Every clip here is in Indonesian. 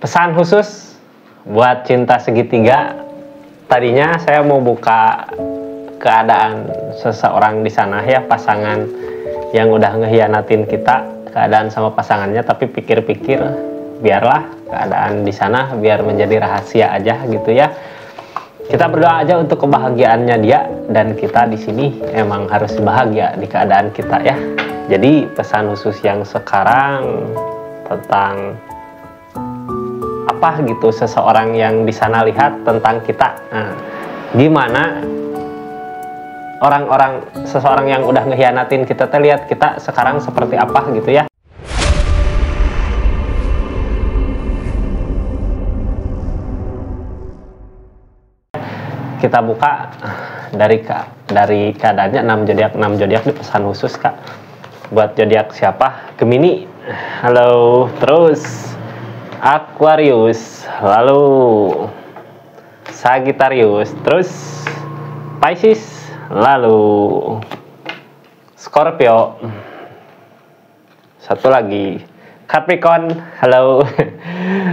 Pesan khusus buat cinta segitiga. Tadinya saya mau buka keadaan seseorang di sana ya, pasangan yang udah ngehianatin kita, keadaan sama pasangannya, tapi pikir-pikir biarlah keadaan di sana biar menjadi rahasia aja gitu ya. Kita berdoa aja untuk kebahagiaannya dia, dan kita di sini emang harus bahagia di keadaan kita ya. Jadi pesan khusus yang sekarang tentang apa gitu seseorang yang di sana lihat tentang kita. Nah, gimana orang-orang seseorang yang udah ngehianatin kita lihat kita sekarang seperti apa gitu ya. Kita buka dari keadaannya 6 zodiak di pesan khusus Kak. Buat zodiak siapa? Gemini. Halo, terus Aquarius, lalu Sagittarius, terus Pisces, lalu Scorpio, satu lagi Capricorn. Halo.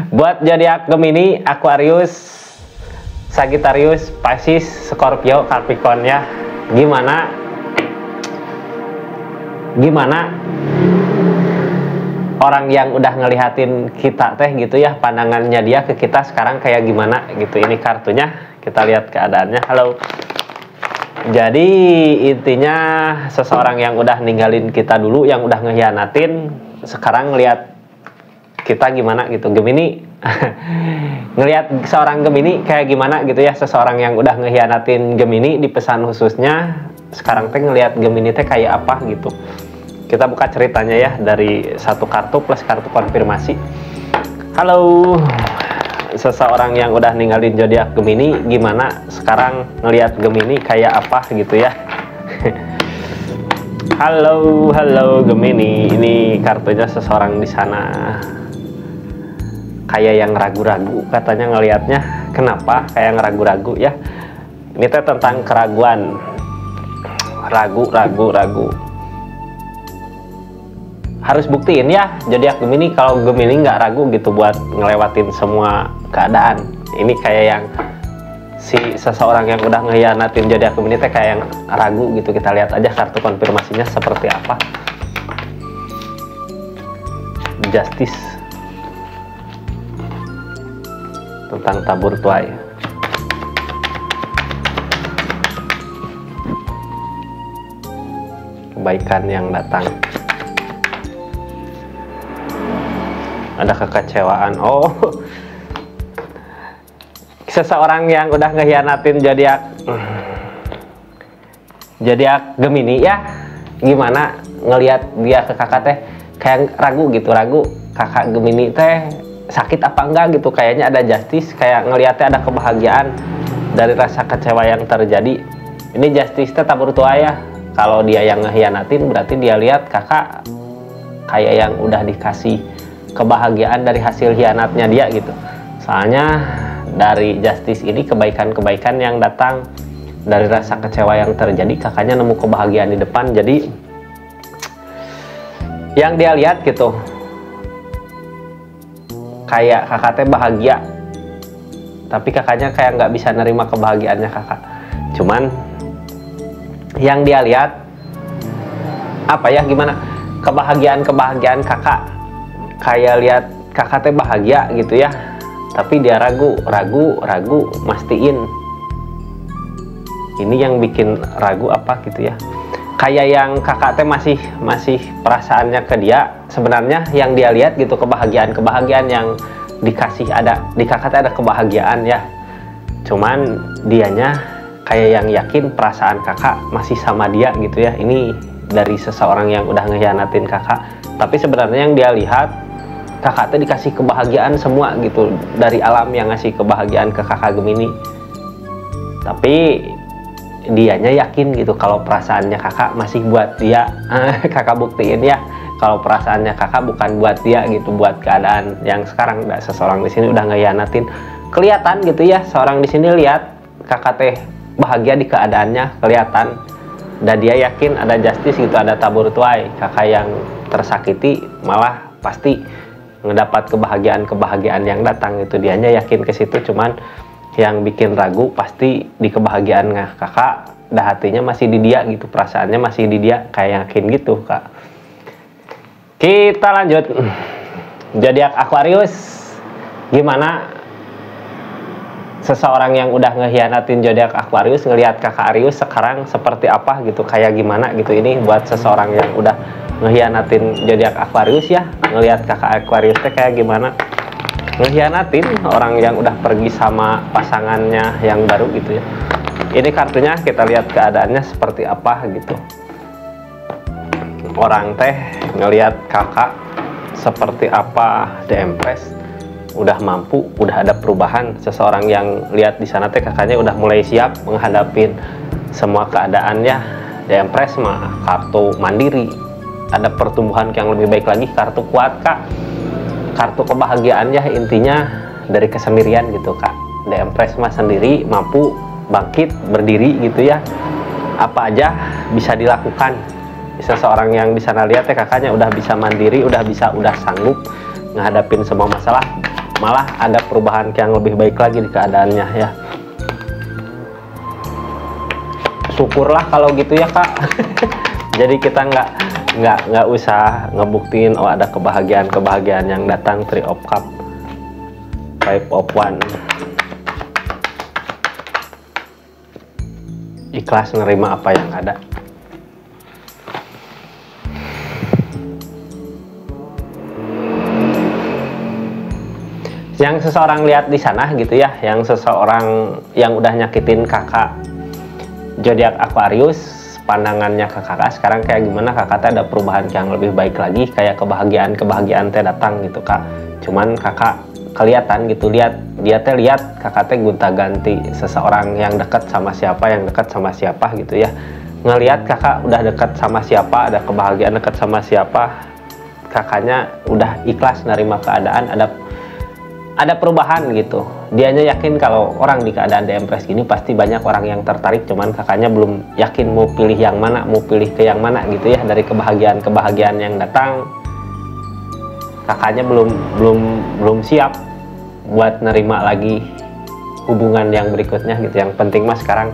Buat zodiak Gemini, Aquarius, Sagittarius, Pisces, Scorpio, Capricorn ya. Gimana orang yang udah ngelihatin kita teh gitu ya, pandangannya dia ke kita sekarang kayak gimana gitu. Ini kartunya, kita lihat keadaannya. Halo. Jadi intinya seseorang yang udah ninggalin kita dulu, yang udah ngehianatin, sekarang ngelihat kita gimana gitu. Gemini ngelihat seorang Gemini kayak gimana gitu ya. Seseorang yang udah ngehianatin Gemini di pesan khususnya sekarang teh ngelihat Gemini teh kayak apa gitu. Kita buka ceritanya ya dari satu kartu plus kartu konfirmasi. Halo, seseorang yang udah ninggalin zodiak Gemini, gimana sekarang ngelihat Gemini kayak apa gitu ya. Halo Gemini, ini kartunya seseorang di sana kayak yang ragu-ragu katanya ngelihatnya. Kenapa kayak ragu-ragu ya? Ini teh tentang keraguan, ragu. Harus buktiin ya zodiak Gemini. Kalau Gemini nggak ragu gitu buat ngelewatin semua keadaan. Ini kayak yang si seseorang yang udah ngehianatin zodiak Gemini teh kayak yang ragu gitu. Kita lihat aja kartu konfirmasinya seperti apa. Justice, tentang tabur tuai. Kebaikan yang datang. Ada kekecewaan. Oh, seseorang yang udah ngehianatin zodiak Gemini ya, gimana ngelihat dia ke kakak teh kayak ragu gitu. Ragu kakak Gemini teh sakit apa enggak gitu. Kayaknya ada justice, kayak ngelihatnya ada kebahagiaan dari rasa kecewa yang terjadi. Ini justice teh tabur tua ya. Kalau dia yang ngehianatin berarti dia lihat kakak kayak yang udah dikasih kebahagiaan dari hasil hianatnya dia gitu. Soalnya dari justice ini kebaikan-kebaikan yang datang dari rasa kecewa yang terjadi, kakaknya nemu kebahagiaan di depan. Jadi yang dia lihat gitu kayak kakak teh bahagia, tapi kakaknya kayak nggak bisa nerima kebahagiaannya kakak. Cuman yang dia lihat apa ya, gimana kebahagiaan kakak, kayak lihat kakak teh bahagia gitu ya, tapi dia ragu mastiin. Ini yang bikin ragu apa gitu ya, kayak yang kakak teh masih perasaannya ke dia. Sebenarnya yang dia lihat gitu kebahagiaan yang dikasih, ada di kakak teh ada kebahagiaan ya, cuman dianya kayak yang yakin perasaan kakak masih sama dia gitu ya. Ini dari seseorang yang udah ngehianatin kakak, tapi sebenarnya yang dia lihat kakak teh dikasih kebahagiaan semua gitu dari alam yang ngasih kebahagiaan ke kakak Gemini. Tapi dianya yakin gitu kalau perasaannya kakak masih buat dia. Kakak buktiin ya kalau perasaannya kakak bukan buat dia gitu, buat keadaan yang sekarang. Nah, seseorang di sini udah ngehianatin, kelihatan gitu ya. Seorang di sini lihat kakak teh bahagia di keadaannya, kelihatan. Dan dia yakin ada justice gitu, ada tabur tuai. Kakak yang tersakiti malah pasti ngedapat kebahagiaan yang datang gitu. Dianya yakin ke situ, cuman yang bikin ragu pasti di kebahagiaan kakak, dah hatinya masih di dia gitu, perasaannya masih di dia, kayak yakin gitu kak. Kita lanjut. Zodiak Aquarius, gimana seseorang yang udah ngehianatin zodiak Aquarius ngelihat kakak Arius sekarang seperti apa gitu, kayak gimana gitu. Ini buat seseorang yang udah ngehianatin zodiak Aquarius ya, ngelihat kakak Aquarius teh kayak gimana. Ngehianatin orang yang udah pergi sama pasangannya yang baru gitu ya. Ini kartunya, kita lihat keadaannya seperti apa gitu. Orang teh ngelihat kakak seperti apa, The Empress, udah mampu, udah ada perubahan. Seseorang yang lihat di sana teh kakaknya udah mulai siap menghadapin semua keadaannya. The Empress mah kartu mandiri, ada pertumbuhan yang lebih baik lagi, kartu kuat kak, kartu kebahagiaannya intinya dari kesendirian gitu kak. The Empress mah sendiri, mampu bangkit berdiri gitu ya, apa aja bisa dilakukan. Seseorang yang di sana lihat ya kakaknya udah bisa mandiri, udah sanggup ngadapin semua masalah, malah ada perubahan yang lebih baik lagi di keadaannya ya. Syukurlah kalau gitu ya kak. Jadi kita nggak usah ngebuktiin oh ada kebahagiaan yang datang. Three of Cup, Five of One, ikhlas nerima apa yang ada. Yang seseorang lihat di sana gitu ya, yang seseorang yang udah nyakitin kakak zodiak Aquarius, pandangannya ke kakak sekarang kayak gimana. Kakak teh ada perubahan yang lebih baik lagi, kayak kebahagiaan teh datang gitu kak. Cuman kakak kelihatan gitu, dia teh lihat kakak teh gonta-ganti seseorang yang dekat sama siapa gitu ya. Ngelihat kakak udah dekat sama siapa, ada kebahagiaan dekat sama siapa, kakaknya udah ikhlas nerima keadaan, ada perubahan gitu. Dianya yakin kalau orang di keadaan The Empress gini pasti banyak orang yang tertarik, cuman kakaknya belum yakin mau pilih yang mana, mau pilih ke yang mana gitu ya. Dari kebahagiaan yang datang, kakaknya belum siap buat nerima lagi hubungan yang berikutnya gitu. Yang penting mas sekarang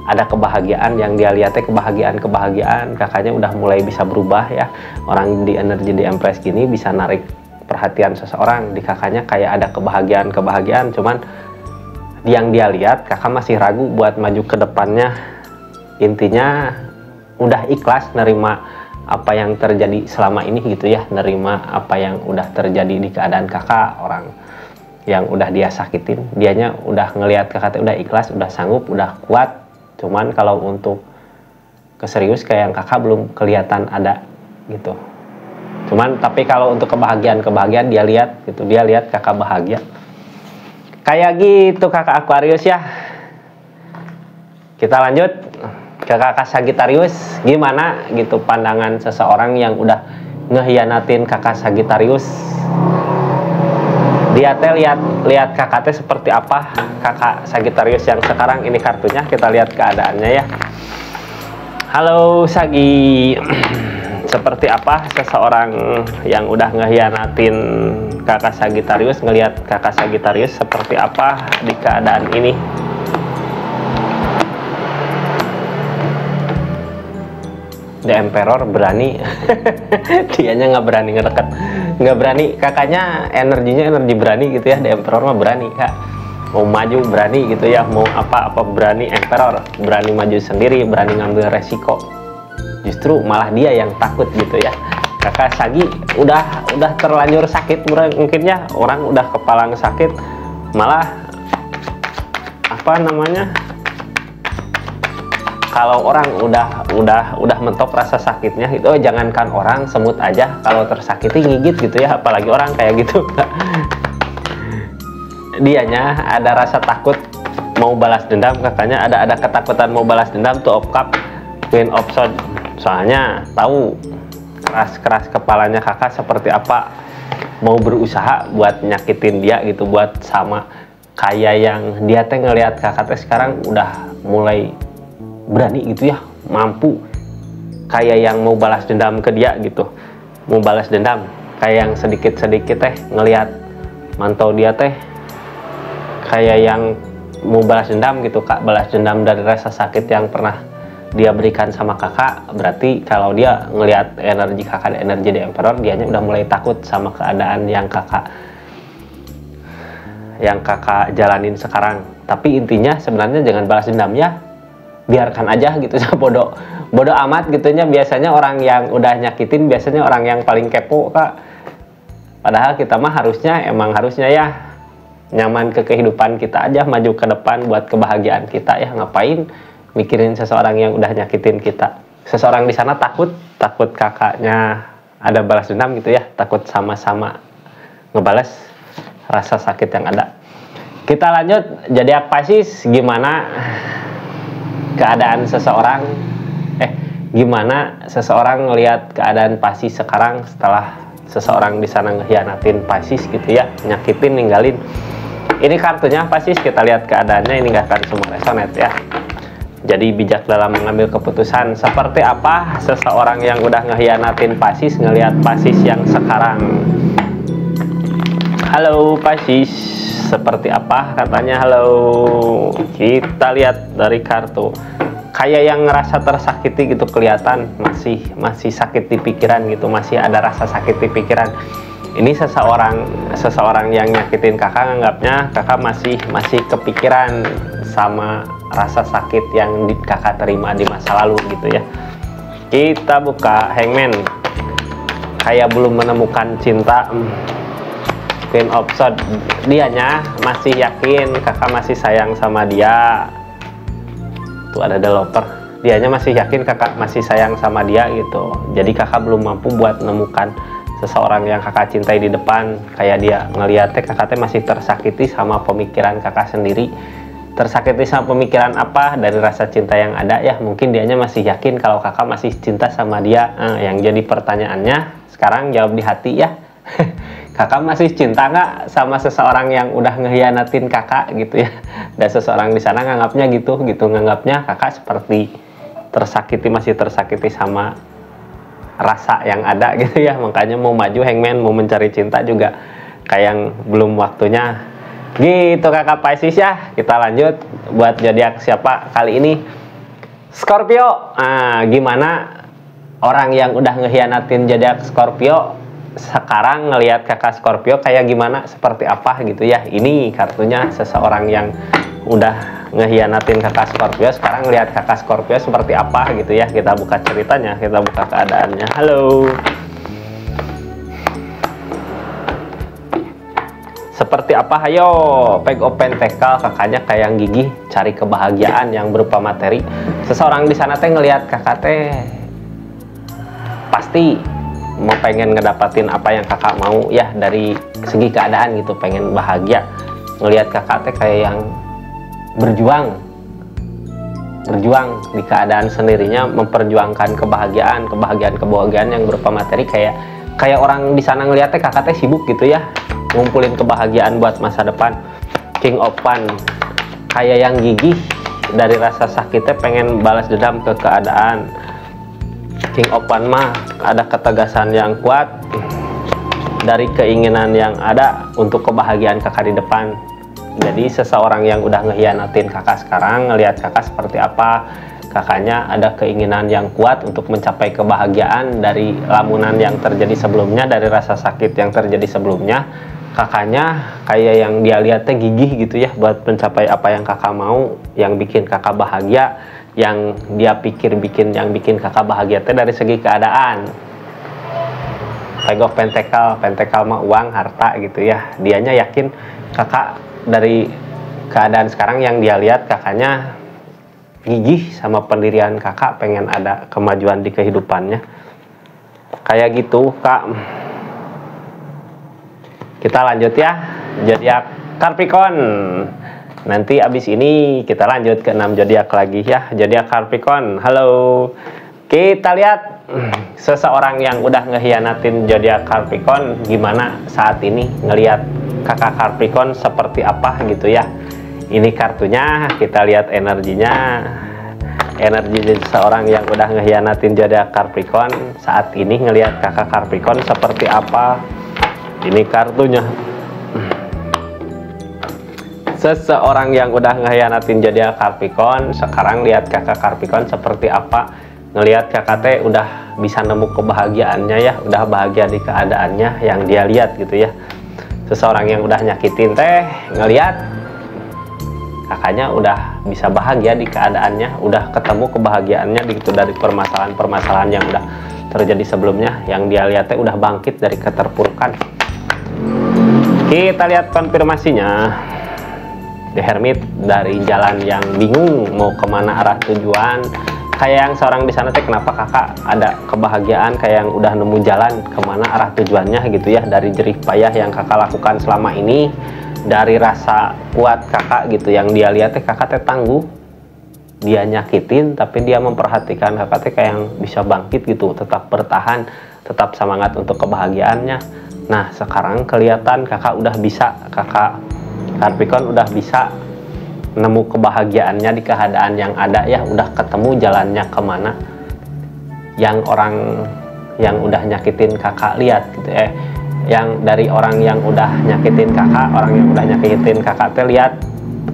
ada kebahagiaan yang dia lihatnya, kebahagiaan kakaknya udah mulai bisa berubah ya. Orang di energi The Empress gini bisa narik perhatian seseorang. Di kakaknya kayak ada kebahagiaan, cuman yang dia lihat kakak masih ragu buat maju ke depannya. Intinya udah ikhlas nerima apa yang terjadi selama ini gitu ya, nerima apa yang udah terjadi di keadaan kakak, orang yang udah dia sakitin. Dianya udah ngelihat kakak udah ikhlas, udah sanggup, udah kuat. Cuman kalau untuk keserius kayak yang kakak belum kelihatan ada gitu. Cuman tapi kalau untuk kebahagiaan dia lihat gitu, dia lihat kakak bahagia kayak gitu kakak Aquarius ya. Kita lanjut ke kakak Sagittarius, gimana gitu pandangan seseorang yang udah ngehianatin kakak Sagittarius. Dia teh lihat kakak teh seperti apa, kakak Sagittarius yang sekarang ini kartunya, kita lihat keadaannya ya. Halo Sagi. Seperti apa seseorang yang udah ngehianatin kakak Sagittarius, ngelihat kakak Sagittarius seperti apa di keadaan ini. The Emperor berani. Dianya nggak berani ngedeket, nggak berani. Kakaknya energi berani gitu ya. The Emperor mah berani kak, mau maju berani gitu ya, mau apa berani. Emperor berani maju sendiri, berani ngambil resiko. Justru malah dia yang takut gitu ya. Kakak Sagi udah terlanjur sakit mungkin ya, orang udah kepalang sakit, malah apa namanya, kalau orang udah mentok rasa sakitnya itu, jangankan orang, semut aja kalau tersakiti ngigit gitu ya, apalagi orang kayak gitu. Dianya ada rasa takut mau balas dendam, kakaknya ada ketakutan mau balas dendam. Tuh of Cup, Queen of Swords, soalnya tahu keras kepalanya kakak seperti apa, mau berusaha buat nyakitin dia gitu, buat sama kayak yang dia teh ngelihat kakak teh sekarang udah mulai berani gitu ya, mampu kayak yang mau balas dendam ke dia gitu, mau balas dendam kayak yang sedikit-sedikit teh ngelihat mantau dia teh kayak yang mau balas dendam gitu Kak, balas dendam dari rasa sakit yang pernah dia berikan sama kakak. Berarti kalau dia ngelihat energi kakak, energi The Emperor, dianya udah mulai takut sama keadaan yang kakak jalanin sekarang. Tapi intinya sebenarnya jangan balas dendam ya, biarkan aja gitu. bodoh amat gitunya. Biasanya orang yang udah nyakitin biasanya orang yang paling kepo Kak. Padahal kita mah harusnya ya nyaman ke kehidupan kita aja, maju ke depan buat kebahagiaan kita ya. Ngapain mikirin seseorang yang udah nyakitin kita. Seseorang di sana takut kakaknya ada balas dendam gitu ya, takut sama-sama ngebales rasa sakit yang ada. Kita lanjut zodiak Pisces. Gimana keadaan seseorang gimana seseorang ngelihat keadaan Pisces sekarang setelah seseorang di sana ngehianatin Pisces gitu ya, nyakitin, ninggalin. Ini kartunya Pisces, kita lihat keadaannya. Ini nggak akan semua resonate ya. Jadi bijak dalam mengambil keputusan. Seperti apa seseorang yang udah ngehianatin Pisces ngelihat Pisces yang sekarang? Halo Pisces, seperti apa katanya? Halo. Kita lihat dari kartu. Kayak yang ngerasa tersakiti gitu, kelihatan masih sakit di pikiran gitu, masih ada rasa sakit di pikiran. Ini seseorang yang nyakitin kakak, nganggapnya kakak masih kepikiran sama rasa sakit yang kakak terima di masa lalu gitu ya. Kita buka Hangman. Kayak belum menemukan cinta. Queen of Swords, dianya masih yakin kakak masih sayang sama dia. Tuh ada developer, dianya masih yakin kakak masih sayang sama dia gitu. Jadi kakak belum mampu buat menemukan seseorang yang kakak cintai di depan. Kayak dia ngeliatnya kakak masih tersakiti sama pemikiran kakak sendiri. Tersakiti sama pemikiran apa? Dari rasa cinta yang ada ya. Mungkin dianya masih yakin kalau kakak masih cinta sama dia. Yang jadi pertanyaannya sekarang jawab di hati ya. Kakak masih cinta nggak sama seseorang yang udah ngehianatin kakak gitu ya? Dan seseorang di sana nganggapnya gitu, nganggapnya kakak seperti masih tersakiti sama rasa yang ada gitu ya. Makanya mau maju Hangman, mau mencari cinta juga kayak yang belum waktunya gitu kakak Pisces ya. Kita lanjut buat zodiak siapa kali ini? Scorpio. Gimana orang yang udah ngehianatin zodiak Scorpio sekarang ngelihat kakak Scorpio kayak gimana, seperti apa gitu ya. Ini kartunya seseorang yang udah ngehianatin kakak Scorpio sekarang ngelihat kakak Scorpio seperti apa gitu ya. Kita buka ceritanya, kita buka keadaannya. Halo. Seperti apa? Ayo, Page of Pentacle, kakaknya kayak yang gigih cari kebahagiaan yang berupa materi. Seseorang di sana teh ngelihat kakak teh pasti mau pengen ngedapatin apa yang kakak mau ya, dari segi keadaan gitu, pengen bahagia. Ngelihat kakak teh kayak yang berjuang di keadaan sendirinya, memperjuangkan kebahagiaan yang berupa materi. Kayak orang di sana ngelihat teh kakak teh sibuk gitu ya, ngumpulin kebahagiaan buat masa depan. King of Wands, kayak yang gigih dari rasa sakitnya, pengen balas dendam ke keadaan. King of Wands mah ada ketegasan yang kuat dari keinginan yang ada untuk kebahagiaan kakak di depan. Jadi seseorang yang udah ngehianatin kakak sekarang ngelihat kakak seperti apa, kakaknya ada keinginan yang kuat untuk mencapai kebahagiaan dari lamunan yang terjadi sebelumnya, dari rasa sakit yang terjadi sebelumnya. Kakaknya kayak yang dia lihatnya gigih gitu ya buat mencapai apa yang kakak mau, yang bikin kakak bahagia, yang dia pikir yang bikin kakak bahagia teh dari segi keadaan. Page of Pentacle mah uang, harta gitu ya. Dianya yakin kakak dari keadaan sekarang yang dia lihat, kakaknya gigih sama pendirian kakak, pengen ada kemajuan di kehidupannya. Kayak gitu Kak. Kita lanjut ya, zodiak Capricorn. Nanti abis ini kita lanjut ke 6 zodiak lagi ya. Zodiak Capricorn. Halo. Kita lihat seseorang yang udah ngehianatin zodiak Capricorn gimana saat ini, ngelihat kakak Capricorn seperti apa gitu ya. Ini kartunya, kita lihat energinya. energi seseorang yang udah ngehianatin zodiak Capricorn saat ini. Ngelihat kakak Capricorn seperti apa. Ini kartunya. Seseorang yang udah ngehianatin zodiak Capricorn sekarang lihat kakak Capricorn seperti apa. Ngelihat kakak teh udah bisa nemu kebahagiaannya ya, udah bahagia di keadaannya yang dia lihat gitu ya. Seseorang yang udah nyakitin teh ngelihat kakaknya udah bisa bahagia di keadaannya, udah ketemu kebahagiaannya gitu dari permasalahan-permasalahan yang udah terjadi sebelumnya. Yang dia lihat teh udah bangkit dari keterpurukan. Kita lihat konfirmasinya. The Hermit, dari jalan yang bingung mau kemana arah tujuan. Kayak yang seorang di sana teh, kenapa kakak ada kebahagiaan, kayak yang udah nemu jalan kemana arah tujuannya gitu ya. Dari jerih payah yang kakak lakukan selama ini, dari rasa kuat kakak gitu, yang dia lihat teh kakak teh tangguh, dia nyakitin tapi dia memperhatikan kakak teh kayak yang bisa bangkit gitu, tetap bertahan, tetap semangat untuk kebahagiaannya. Nah sekarang kelihatan kakak udah bisa, kakak Capricorn udah bisa nemu kebahagiaannya di keadaan yang ada ya, udah ketemu jalannya kemana. Yang orang yang udah nyakitin kakak lihat gitu yang dari orang yang udah nyakitin kakak, orang yang udah nyakitin kakak teh lihat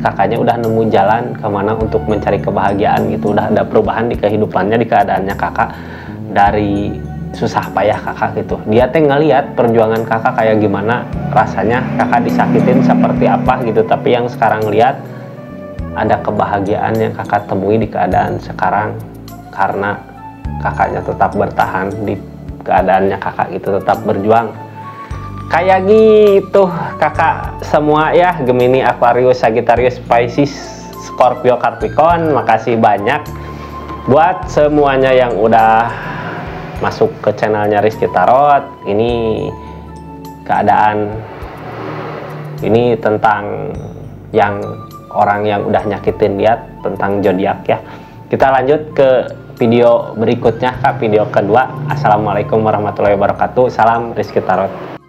kakaknya udah nemu jalan kemana untuk mencari kebahagiaan gitu, udah ada perubahan di kehidupannya, di keadaannya kakak. Dari susah payah kakak gitu, dia teh ngeliat perjuangan kakak kayak gimana rasanya, kakak disakitin seperti apa gitu, tapi yang sekarang lihat ada kebahagiaan yang kakak temui di keadaan sekarang karena kakaknya tetap bertahan di keadaannya kakak gitu, tetap berjuang kayak gitu kakak semua ya. Gemini, Aquarius, Sagittarius, Pisces, Scorpio, Capricorn, makasih banyak buat semuanya yang udah masuk ke channelnya Rizky Tarot. Ini keadaan ini tentang yang orang yang udah nyakitin lihat, tentang zodiak ya. Kita lanjut ke video berikutnya kak, video kedua. Assalamualaikum warahmatullahi wabarakatuh. Salam Rizky Tarot.